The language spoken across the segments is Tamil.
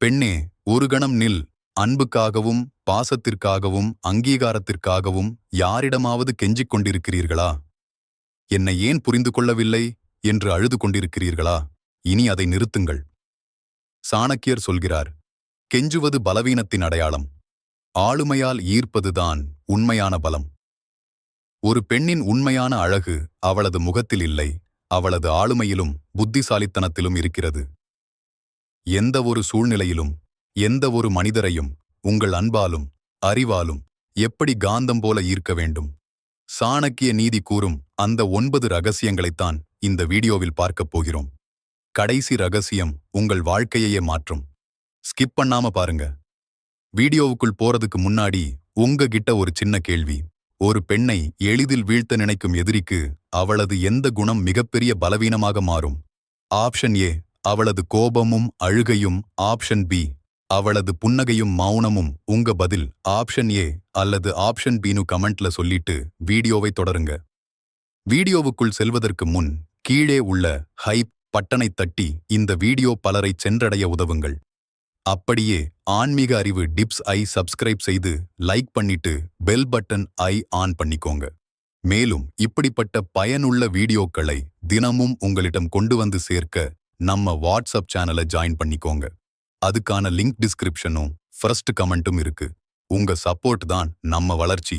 பெண்ணே, ஒரு கணம் நில். அன்புக்காகவும் பாசத்திற்காகவும் அங்கீகாரத்திற்காகவும் யாரிடமாவது கெஞ்சிக் கொண்டிருக்கிறீர்களா? என்னை ஏன் புரிந்து கொள்ளவில்லை என்று அழுது கொண்டிருக்கிறீர்களா? இனி அதை நிறுத்துங்கள். சாணக்கியர் சொல்கிறார், கெஞ்சுவது பலவீனத்தின் அடையாளம். ஆளுமையால் ஈர்ப்பதுதான் உண்மையான பலம். ஒரு பெண்ணின் உண்மையான அழகு அவளது முகத்தில் இல்லை, அவளது ஆளுமையிலும் புத்திசாலித்தனத்திலும் இருக்கிறது. எந்த ஒரு சூழ்நிலையிலும் எந்த ஒரு மனிதரையும் உங்கள் அன்பாலும் அறிவாலும் எப்படி காந்தம் போல ஈர்க்க வேண்டும். சாணக்கிய நீதி கூறும் அந்த 9 ரகசியங்களைத்தான் இந்த வீடியோவில் பார்க்கப் போகிறோம். கடைசி ரகசியம் உங்கள் வாழ்க்கையையே மாற்றும். ஸ்கிப் பண்ணாம பாருங்க. வீடியோவுக்குள் போறதுக்கு முன்னாடி உங்ககிட்ட ஒரு சின்ன கேள்வி. ஒரு பெண்ணை எளிதில் வீழ்த்த நினைக்கும் எதிரிக்கு அவளது எந்த குணம் மிகப்பெரிய பலவீனமாக மாறும்? ஆப்ஷன் ஏ, அவளது கோபமும் அழுகையும். ஆப்ஷன் பி, அவளது புன்னகையும் மௌனமும். உங்க பதில் ஆப்ஷன் ஏ அல்லது ஆப்ஷன் பின்னு கமெண்ட்ல சொல்லிட்டு வீடியோவை தொடருங்க. வீடியோவுக்குள் செல்வதற்கு முன் கீழே உள்ள ஹைப் பட்டனை தட்டி இந்த வீடியோ பலரை சென்றடைய உதவுங்கள். அப்படியே ஆன்மீக அறிவு டிப்ஸ் ஐ சப்ஸ்கிரைப் செய்து லைக் பண்ணிட்டு பெல் பட்டன் ஐ ஆன் பண்ணிக்கோங்க. மேலும் இப்படிப்பட்ட பயனுள்ள வீடியோக்களை தினமும் உங்களிடம் கொண்டு வந்து சேர்க்க நம்ம வாட்ஸ்அப் சேனலை ஜாயின் பண்ணிக்கோங்க. அதுக்கான லிங்க் டிஸ்கிரிப்ஷனும் ஃபர்ஸ்ட் கமெண்ட்டும் இருக்கு. உங்க சப்போர்ட் தான் நம்ம வளர்ச்சி.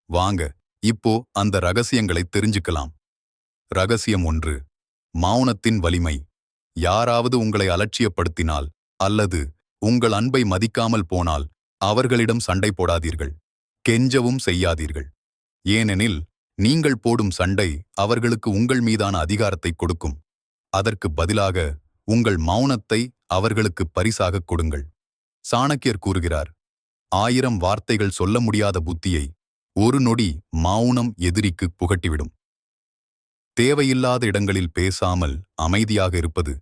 வாங்க இப்போ அந்த ரகசியங்களை தெரிஞ்சுக்கலாம். ரகசியம் 1, மௌனத்தின் வலிமை. யாராவது உங்களை அலட்சியப்படுத்தினால் அல்லது உங்கள் அன்பை மதிக்காமல் போனால் அவர்களிடம் சண்டை போடாதீர்கள். கெஞ்சவும் செய்யாதீர்கள். ஏனெனில் நீங்கள் போடும் சண்டை அவர்களுக்கு உங்கள் மீதான அதிகாரத்தை கொடுக்கும். அதற்கு பதிலாக உங்கள் மௌனத்தை அவர்களுக்கு பரிசாகக் கொடுங்கள். சாணக்கியர் கூறுகிறார், 1000 வார்த்தைகள் சொல்ல முடியாத புத்தியை ஒரு நொடி மௌனம் எதிரிக்கு புகட்டிவிடும். தேவையில்லாத இடங்களில் பேசாமல் அமைதியாக இருப்பது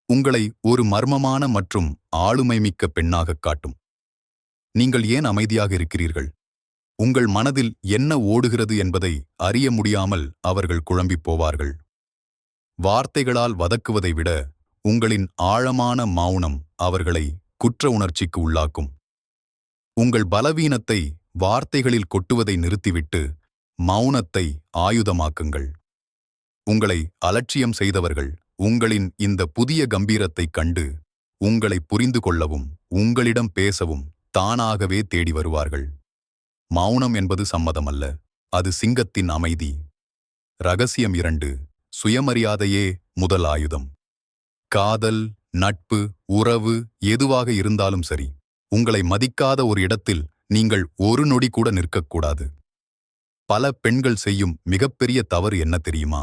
உங்களை ஒரு மர்மமான மற்றும் ஆளுமைமிக்க பெண்ணாகக் காட்டும். நீங்கள் ஏன் அமைதியாக இருக்கிறீர்கள்? உங்கள் மனதில் என்ன ஓடுகிறது என்பதை அறிய முடியாமல் அவர்கள் குழம்பிப் போவார்கள். வார்த்தைகளால் வதக்குவதை விட உங்களின் ஆழமான மௌனம் அவர்களை குற்ற உணர்ச்சிக்கு உள்ளாக்கும். உங்கள் பலவீனத்தை வார்த்தைகளில் கொட்டுவதை நிறுத்திவிட்டு மௌனத்தை ஆயுதமாக்குங்கள். உங்களை அலட்சியம் செய்தவர்கள் உங்களின் இந்த புதிய கம்பீரத்தைக் கண்டு உங்களை புரிந்து கொள்ளவும் உங்களிடம் பேசவும் தானாகவே தேடி வருவார்கள். மௌனம் என்பது சம்மதமல்ல, அது சிங்கத்தின் அமைதி. ரகசியம் 2, சுயமரியாதையே முதல் ஆயுதம். காதல், நட்பு, உறவு எதுவாக இருந்தாலும் சரி, உங்களை மதிக்காத ஒரு இடத்தில் நீங்கள் ஒரு நொடி கூட நிற்கக்கூடாது. பல பெண்கள் செய்யும் மிகப்பெரிய தவறு என்ன தெரியுமா?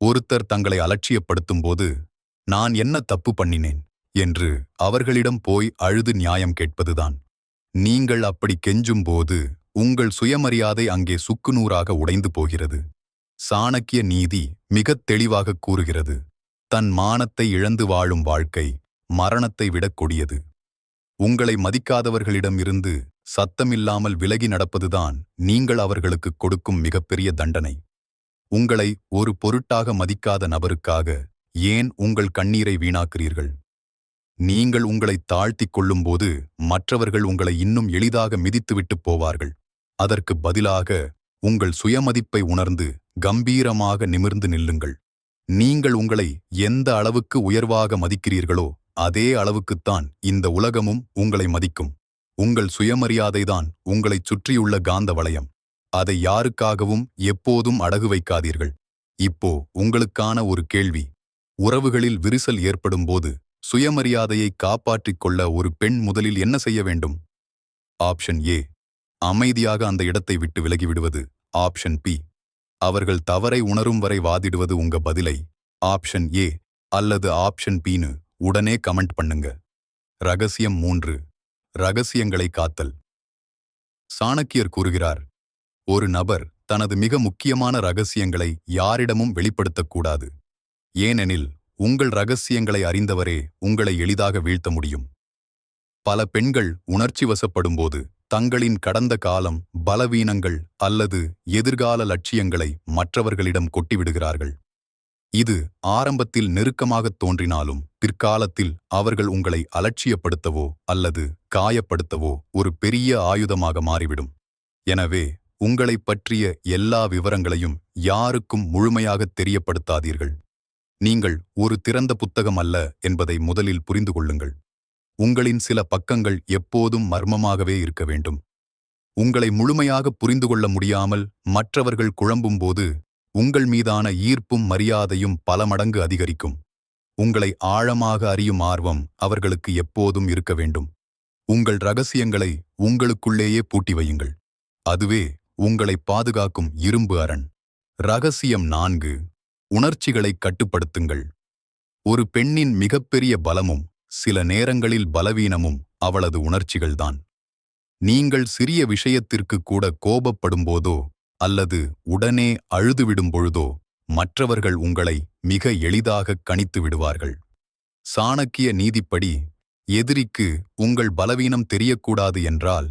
ஒருத்தர் தங்களை அலட்சியப்படுத்தும் போது, நான் என்ன தப்பு பண்ணினேன் என்று அவர்களிடம் போய் அழுது நியாயம் கேட்பதுதான். நீங்கள் அப்படி கெஞ்சும் போது உங்கள் சுயமரியாதை அங்கே சுக்குநூறாக உடைந்து போகிறது. சாணக்கிய நீதி மிகத் தெளிவாக கூறுகிறது, தன் மானத்தை இழந்து வாழும் வாழ்க்கை மரணத்தை விடக் கொடியது. உங்களை மதிக்காதவர்களிடம் இருந்து சத்தமில்லாமல் விலகி நடப்பதுதான் நீங்கள் அவர்களுக்கு கொடுக்கும் மிகப்பெரிய தண்டனை. உங்களை ஒரு பொருட்டாக மதிக்காத நபருக்காக ஏன் உங்கள் கண்ணீரை வீணாக்கிறீர்கள்? நீங்கள் உங்களை தாழ்த்திக் கொள்ளும்போது மற்றவர்கள் உங்களை இன்னும் எளிதாக மிதித்துவிட்டு போவார்கள். அதற்கு பதிலாக உங்கள் சுயமதிப்பை உணர்ந்து கம்பீரமாக நிமிர்ந்து நில்லுங்கள். நீங்கள் உங்களை எந்த அளவுக்கு உயர்வாக மதிக்கிறீர்களோ அதே அளவுக்குத்தான் இந்த உலகமும் உங்களை மதிக்கும். உங்கள் சுயமரியாதைதான் உங்களைச் சுற்றியுள்ள காந்த வளையம். அதை யாருக்காகவும் எப்போதும் அடகு வைக்காதீர்கள். இப்போ உங்களுக்கான ஒரு கேள்வி. உறவுகளில் விரிசல் ஏற்படும்போது சுயமரியாதையை காப்பாற்றிக் கொள்ள ஒரு பெண் முதலில் என்ன செய்ய வேண்டும்? ஆப்ஷன் ஏ, அமைதியாக அந்த இடத்தை விட்டு விலகிவிடுவது. ஆப்ஷன் பி, அவர்கள் தவறை உணரும் வரை வாதிடுவது. உங்க பதிலை ஆப்ஷன் ஏ அல்லது ஆப்ஷன் பின்னு உடனே கமெண்ட் பண்ணுங்க. ரகசியம் 3, ரகசியங்களை காத்தல். சாணக்கியர் கூறுகிறார், ஒரு நபர் தனது மிக முக்கியமான ரகசியங்களை யாரிடமும் வெளிப்படுத்தக்கூடாது. ஏனெனில் உங்கள் ரகசியங்களை அறிந்தவரே உங்களை எளிதாக வீழ்த்த முடியும். பல பெண்கள் உணர்ச்சி வசப்படும்போது தங்களின் கடந்த காலம், பலவீனங்கள் அல்லது எதிர்கால லட்சியங்களை மற்றவர்களிடம் கொட்டிவிடுகிறார்கள். இது ஆரம்பத்தில் நெருக்கமாகத் தோன்றினாலும் பிற்காலத்தில் அவர்கள் உங்களை அலட்சியப்படுத்தவோ அல்லது காயப்படுத்தவோ ஒரு பெரிய ஆயுதமாக மாறிவிடும். எனவே உங்களைப் பற்றிய எல்லா விவரங்களையும் யாருக்கும் முழுமையாகத் தெரியப்படுத்தாதீர்கள். நீங்கள் ஒரு திறந்த புத்தகம் அல்ல என்பதை முதலில் புரிந்து கொள்ளுங்கள். உங்களின் சில பக்கங்கள் எப்போதும் மர்மமாகவே இருக்க வேண்டும். உங்களை முழுமையாக புரிந்து கொள்ள முடியாமல் மற்றவர்கள் குழம்பும்போது உங்கள் மீதான ஈர்ப்பும் மரியாதையும் பல மடங்கு அதிகரிக்கும். உங்களை ஆழமாக அறியும் ஆர்வம் அவர்களுக்கு எப்போதும் இருக்க வேண்டும். உங்கள் ரகசியங்களை உங்களுக்குள்ளேயே பூட்டி வையுங்கள். அதுவே உங்களை பாதுகாக்கும் இரும்பு அரண். ரகசியம் 4. உணர்ச்சிகளை கட்டுப்படுத்துங்கள். ஒரு பெண்ணின் மிகப்பெரிய பலமும் சில நேரங்களில் பலவீனமும் அவளது உணர்ச்சிகள்தான். நீங்கள் சிறிய விஷயத்திற்கு கூட கோபப்படும்போதோ அல்லது உடனே அழுதுவிடும் பொழுதோ மற்றவர்கள் உங்களை மிக எளிதாக கணித்து விடுவார்கள். சாணக்கிய நீதிப்படி, எதிரிக்கு உங்கள் பலவீனம் தெரியக்கூடாது என்றால்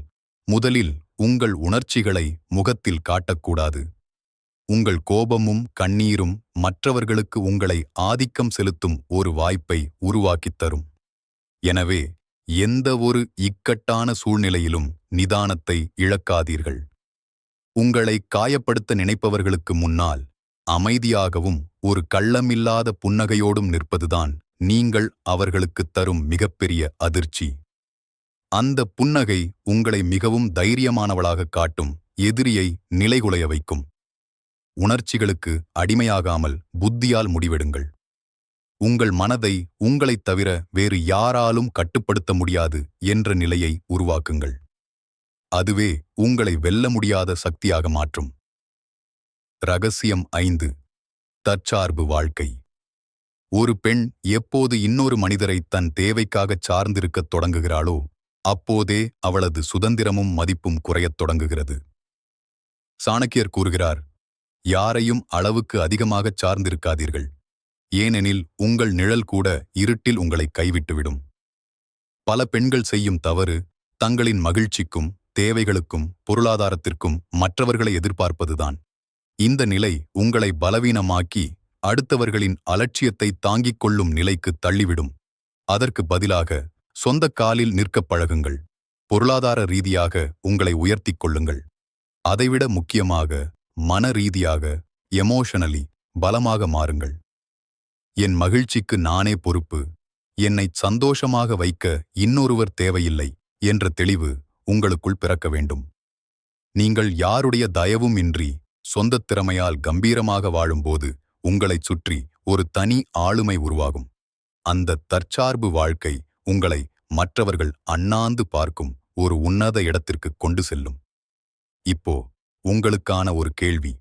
முதலில் உங்கள் உணர்ச்சிகளை முகத்தில் காட்டக்கூடாது. உங்கள் கோபமும் கண்ணீரும் மற்றவர்களுக்கு உங்களை ஆதிக்கம் செலுத்தும் ஒரு வாய்ப்பை உருவாக்கித் தரும். எனவே எந்த ஒரு இக்கட்டான சூழ்நிலையிலும் நிதானத்தை இழக்காதீர்கள். உங்களை காயப்படுத்த நினைப்பவர்களுக்கு முன்னால் அமைதியாகவும் ஒரு கள்ளமில்லாத புன்னகையோடும் நிற்பதுதான் நீங்கள் அவர்களுக்குத் தரும் மிகப்பெரிய அதிர்ச்சி. அந்த புன்னகை உங்களை மிகவும் தைரியமானவளாக காட்டும், எதிரியை நிலைகுலைய வைக்கும். உணர்ச்சிகளுக்கு அடிமையாகாமல் புத்தியால் முடிவெடுங்கள். உங்கள் மனதை உங்களைத் தவிர வேறு யாராலும் கட்டுப்படுத்த முடியாது என்ற நிலையை உருவாக்குங்கள். அதுவே உங்களை வெல்ல முடியாத சக்தியாக மாற்றும். ரகசியம் 5. தற்சார்பு வாழ்க்கை. ஒரு பெண் எப்போது இன்னொரு மனிதரை தன் தேவைக்காகச் சார்ந்திருக்கத் தொடங்குகிறாளோ அப்போதே அவளது சுதந்திரமும் மதிப்பும் குறையத் தொடங்குகிறது. சாணக்கியர் கூறுகிறார், யாரையும் அளவுக்கு அதிகமாகச் சார்ந்திருக்காதீர்கள். ஏனெனில் உங்கள் நிழல் கூட இருட்டில் உங்களை கைவிட்டுவிடும். பல பெண்கள் செய்யும் தவறு தங்களின் மகிழ்ச்சிக்கும் தேவைகளுக்கும் பொருளாதாரத்திற்கும் மற்றவர்களை எதிர்பார்ப்பதுதான். இந்த நிலை உங்களை பலவீனமாக்கி அடுத்தவர்களின் அலட்சியத்தை தாங்கிக் கொள்ளும் நிலைக்கு தள்ளிவிடும். அதற்கு பதிலாக சொந்த காலில் நிற்கப் பழகுங்கள். பொருளாதார ரீதியாக உங்களை உயர்த்திக் கொள்ளுங்கள். அதைவிட முக்கியமாக மன ரீதியாக எமோஷனலி பலமாக மாறுங்கள். என் மகிழ்ச்சிக்கு நானே பொறுப்பு, என்னை சந்தோஷமாக வைக்க இன்னொருவர் தேவையில்லை என்ற தெளிவு உங்களுக்குள் பிறக்க வேண்டும். நீங்கள் யாருடைய தயவும் இன்றி சொந்தத் திறமையால் கம்பீரமாக வாழும்போது உங்களைச் சுற்றி ஒரு தனி ஆளுமை உருவாகும். அந்த தற்சார்பு வாழ்க்கை உங்களை மற்றவர்கள் அண்ணாந்து பார்க்கும் ஒரு உன்னத இடத்திற்கு கொண்டு செல்லும். இப்போ உங்களுக்கான ஒரு கேள்வி.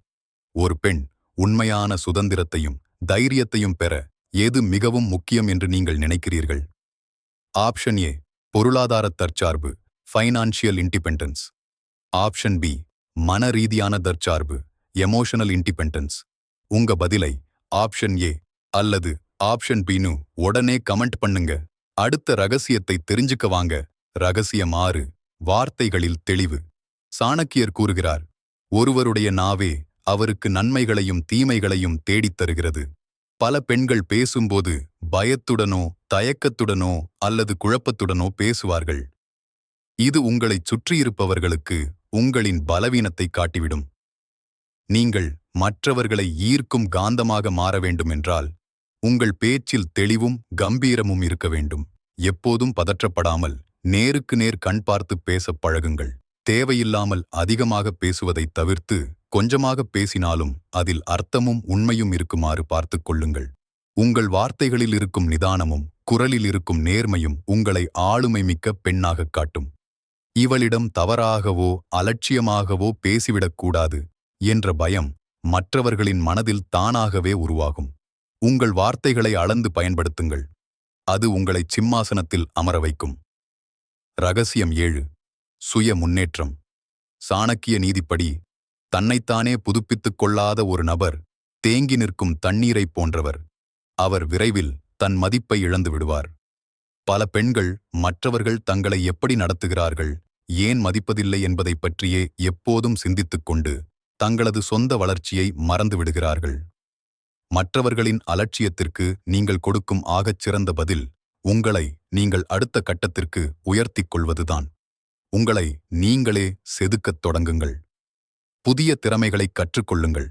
ஒரு பெண் உண்மையான சுதந்திரத்தையும் தைரியத்தையும் பெற எது மிகவும் முக்கியம் என்று நீங்கள் நினைக்கிறீர்கள்? ஆப்ஷன் ஏ, பொருளாதார தற்சார்பு, ஃபைனான்ஷியல் இண்டிபெண்டன்ஸ். ஆப்ஷன் பி, மன ரீதியான தற்சார்பு, எமோஷனல் இண்டிபெண்டன்ஸ். உங்க பதிலை ஆப்ஷன் ஏ அல்லது ஆப்ஷன் பின்னு உடனே கமெண்ட் பண்ணுங்க. அடுத்த ரகசியத்தை தெரிஞ்சுக்க வாங்க. ரகசியம் 6. வார்த்தைகளில் தெளிவு. சாணக்கியர் கூறுகிறார், ஒருவருடைய நாவே அவருக்கு நன்மைகளையும் தீமைகளையும் தேடித் தருகிறது. பல பெண்கள் பேசும்போது பயத்துடனோ தயக்கத்துடனோ அல்லது குழப்பத்துடனோ பேசுவார்கள். இது உங்களைச் சுற்றியிருப்பவர்களுக்கு உங்களின் பலவீனத்தை காட்டிவிடும். நீங்கள் மற்றவர்களை ஈர்க்கும் காந்தமாக மாற வேண்டுமென்றால் உங்கள் பேச்சில் தெளிவும் கம்பீரமும் இருக்க வேண்டும். எப்போதும் பதற்றப்படாமல் நேருக்கு நேர் கண் பார்த்து பேசப் பழகுங்கள். தேவையில்லாமல் அதிகமாக பேசுவதைத் தவிர்த்து கொஞ்சமாக பேசினாலும் அதில் அர்த்தமும் உண்மையும் இருக்குமாறு பார்த்துக் கொள்ளுங்கள். உங்கள் வார்த்தைகளில் இருக்கும் நிதானமும் குரலில் இருக்கும் நேர்மையும் உங்களை ஆளுமை மிக்க பெண்ணாகக் காட்டும். இவளிடம் தவறாகவோ அலட்சியமாகவோ பேசிவிடக்கூடாது என்ற பயம் மற்றவர்களின் மனதில் தானாகவே உருவாகும். உங்கள் வார்த்தைகளை அளந்து பயன்படுத்துங்கள். அது உங்களை சிம்மாசனத்தில் அமர வைக்கும். ரகசியம் 7. சுய முன்னேற்றம். சாணக்கிய நீதிப்படி, தன்னைத்தானே புதுப்பித்துக் கொள்ளாத ஒரு நபர் தேங்கி நிற்கும் தண்ணீரைப் போன்றவர். அவர் விரைவில் தன் மதிப்பை இழந்து விடுவார். பல பெண்கள் மற்றவர்கள் தங்களை எப்படி நடத்துகிறார்கள், ஏன் மதிப்பதில்லை என்பதைப் பற்றியே எப்போதும் சிந்தித்துக் கொண்டு தங்களது சொந்த வளர்ச்சியை மறந்து விடுகிறார்கள். மற்றவர்களின் அலட்சியத்திற்கு நீங்கள் கொடுக்கும் ஆகச் சிறந்த பதில் உங்களை நீங்கள் அடுத்த கட்டத்திற்கு உயர்த்திக் கொள்வதுதான். உங்களை நீங்களே செதுக்கத் தொடங்குங்கள். புதிய திறமைகளைக் கற்றுக்கொள்ளுங்கள்.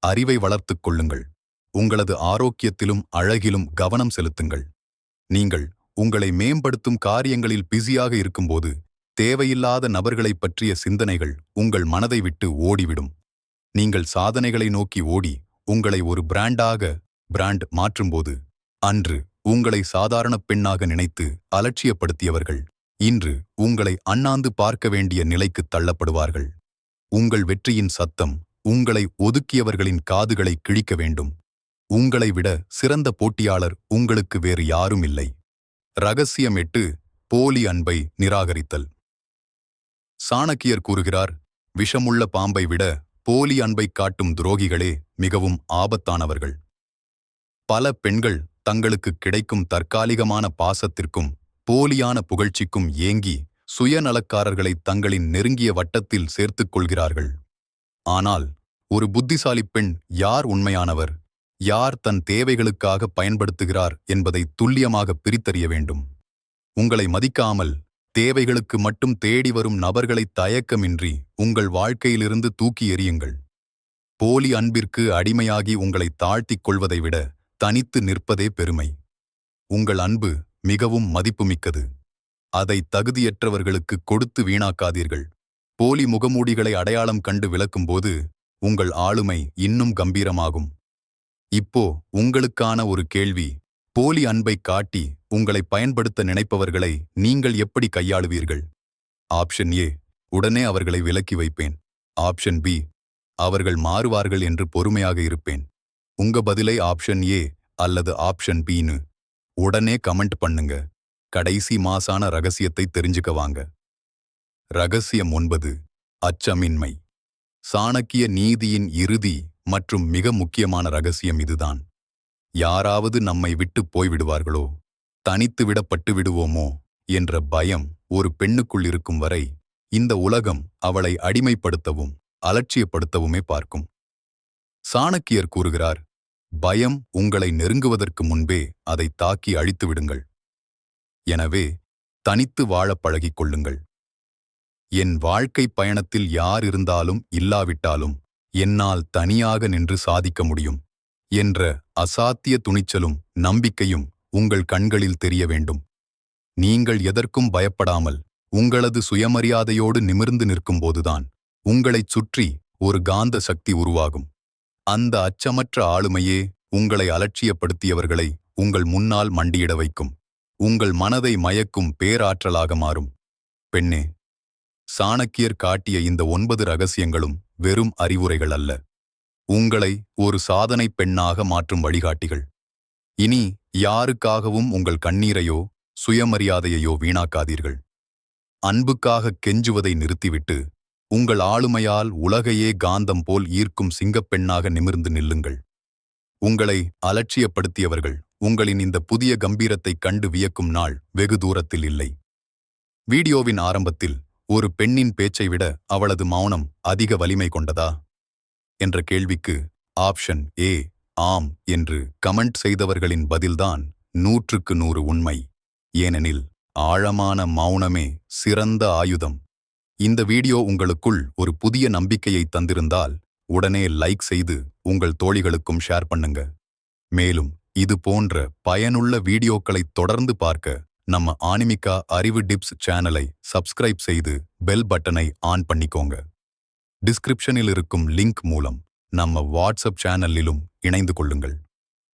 அறிவை வளர்த்துக் கொள்ளுங்கள். உங்களது ஆரோக்கியத்திலும் அழகிலும் கவனம் செலுத்துங்கள். நீங்கள் உங்களை மேம்படுத்தும் காரியங்களில் பிஸியாக இருக்கும்போது தேவையில்லாத நபர்களைப் பற்றிய சிந்தனைகள் உங்கள் மனதை விட்டு ஓடிவிடும். நீங்கள் சாதனைகளை நோக்கி ஓடி உங்களை ஒரு பிராண்ட் மாற்றும்போது அன்று உங்களை சாதாரண பெண்ணாக நினைத்து அலட்சியப்படுத்தியவர்கள் இன்று உங்களை அண்ணாந்து பார்க்க வேண்டிய நிலைக்கு தள்ளப்படுவார்கள். உங்கள் வெற்றியின் சத்தம் உங்களை ஒதுக்கியவர்களின் காதுகளை கிழிக்க வேண்டும். உங்களை விட சிறந்த போட்டியாளர் உங்களுக்கு வேறு யாரும் இல்லை. ரகசியம் 8 போலி அன்பை நிராகரித்தல். சாணக்கியர் கூறுகிறார், விஷமுள்ள பாம்பை விட போலி அன்பை காட்டும் துரோகிகளே மிகவும் ஆபத்தானவர்கள். பல பெண்கள் தங்களுக்கு கிடைக்கும் தற்காலிகமான பாசத்திற்கும் போலியான புகழ்ச்சிக்கும் ஏங்கி சுயநலக்காரர்களை தங்களின் நெருங்கிய வட்டத்தில் சேர்த்துக் கொள்கிறார்கள். ஆனால் ஒரு புத்திசாலி பெண் யார் உண்மையானவர், யார் தன் தேவைகளுக்காக பயன்படுத்துகிறார் என்பதை துல்லியமாக பிரித்தறிய வேண்டும். உங்களை மதிக்காமல் தேவைகளுக்கு மட்டும் தேடி வரும் நபர்களை தயக்கமின்றி உங்கள் வாழ்க்கையிலிருந்து தூக்கி எறியுங்கள். போலி அன்பிற்கு அடிமையாகி உங்களை தாழ்த்திக் கொள்வதை விட தனித்து நிற்பதே பெருமை. உங்கள் அன்பு மிகவும் மதிப்புமிக்கது. அதை தகுதியற்றவர்களுக்கு கொடுத்து வீணாக்காதீர்கள். போலி முகமூடிகளை அடையாளம் கண்டு விலக்கும்போது உங்கள் ஆளுமை இன்னும் கம்பீரமாகும். இப்போ உங்களுக்கான ஒரு கேள்வி. போலி அன்பை காட்டி உங்களை பயன்படுத்த நினைப்பவர்களை நீங்கள் எப்படி கையாளுவீர்கள்? ஆப்ஷன் ஏ, உடனே அவர்களை விலக்கி வைப்பேன். ஆப்ஷன் பி, அவர்கள் மாறுவார்கள் என்று பொறுமையாக இருப்பேன். உங்க பதிலை ஆப்ஷன் ஏ அல்லது ஆப்ஷன் பின்னு உடனே கமெண்ட் பண்ணுங்க. கடைசி மாசான ரகசியத்தை தெரிஞ்சுக்க வாங்க. ரகசியம் 9, அச்சமின்மை. சாணக்கிய நீதியின் இறுதி மற்றும் மிக முக்கியமான ரகசியம் இதுதான். யாராவது நம்மை விட்டு போய்விடுவார்களோ, தனித்து விடப்பட்டு விடுவோமோ என்ற பயம் ஒரு பெண்ணுக்குள் இருக்கும் வரை இந்த உலகம் அவளை அடிமைப்படுத்தவும் அலட்சியப்படுத்தவுமே பார்க்கும். சாணக்கியர் கூறுகிறார், பயம் உங்களை நெருங்குவதற்கு முன்பே அதை தாக்கி அழித்து விடுங்கள். எனவே தனித்து வாழப் பழகிக் கொள்ளுங்கள். என் வாழ்க்கை பயணத்தில் யார் இருந்தாலும் இல்லாவிட்டாலும் என்னால் தனியாக நின்று சாதிக்க முடியும் என்ற அசாத்திய துணிச்சலும் நம்பிக்கையும் உங்கள் கண்களில் தெரிய வேண்டும். நீங்கள் எதற்கும் பயப்படாமல் உங்களது சுயமரியாதையோடு நிமிர்ந்து நிற்கும்போதுதான் உங்களைச் சுற்றி ஒரு காந்த சக்தி உருவாகும். அந்த அச்சமற்ற ஆளுமையே உங்களை அலட்சியப்படுத்தியவர்களை உங்கள் முன்னால் மண்டியிட வைக்கும். உங்கள் மனதை மயக்கும் பேராற்றலாக மாறும். பெண்ணே, சாணக்கியர் காட்டிய இந்த 9 ரகசியங்களும் வெறும் அறிவுரைகள் அல்ல. உங்களை ஒரு சாதனை பெண்ணாக மாற்றும் வழிகாட்டிகள். இனி யாருக்காகவும் உங்கள் கண்ணீரையோ சுயமரியாதையையோ வீணாக்காதீர்கள். அன்புக்காக கெஞ்சுவதை நிறுத்திவிட்டு உங்கள் ஆளுமையால் உலகையே காந்தம் போல் ஈர்க்கும் சிங்கப்பெண்ணாக நிமிர்ந்து நில்லுங்கள். உங்களை அலட்சியப்படுத்தியவர்கள் உங்களின் இந்த புதிய கம்பீரத்தைக் கண்டு வியக்கும் நாள் வெகு தூரத்தில் இல்லை. வீடியோவின் ஆரம்பத்தில் ஒரு பெண்ணின் பேச்சை விட அவளது மௌனம் அதிக வலிமை கொண்டதா என்ற கேள்விக்கு ஆப்ஷன் ஏ ஆம் என்று கமெண்ட் செய்தவர்களின் பதில்தான் 100க்கு 100 உண்மை. ஏனெனில் ஆழமான மௌனமே சிறந்த ஆயுதம். இந்த வீடியோ உங்களுக்குள் ஒரு புதிய நம்பிக்கையை தந்திருந்தால் உடனே லைக் செய்து உங்கள் தோழிகளுக்கும் ஷேர் பண்ணுங்க. மேலும் இது போன்ற பயனுள்ள வீடியோக்களை தொடர்ந்து பார்க்க நம்ம ஆனிமிகா அறிவு டிப்ஸ் சேனலை சப்ஸ்கிரைப் செய்து பெல் பட்டனை ஆன் பண்ணிக்கோங்க. டிஸ்கிரிப்ஷனில் இருக்கும் லிங்க் மூலம் நம்ம வாட்ஸ்அப் சேனலிலும் இணைந்து கொள்ளுங்கள்.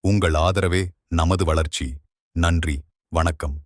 உங்கள் ஆதரவே நமது வளர்ச்சி. நன்றி, வணக்கம்.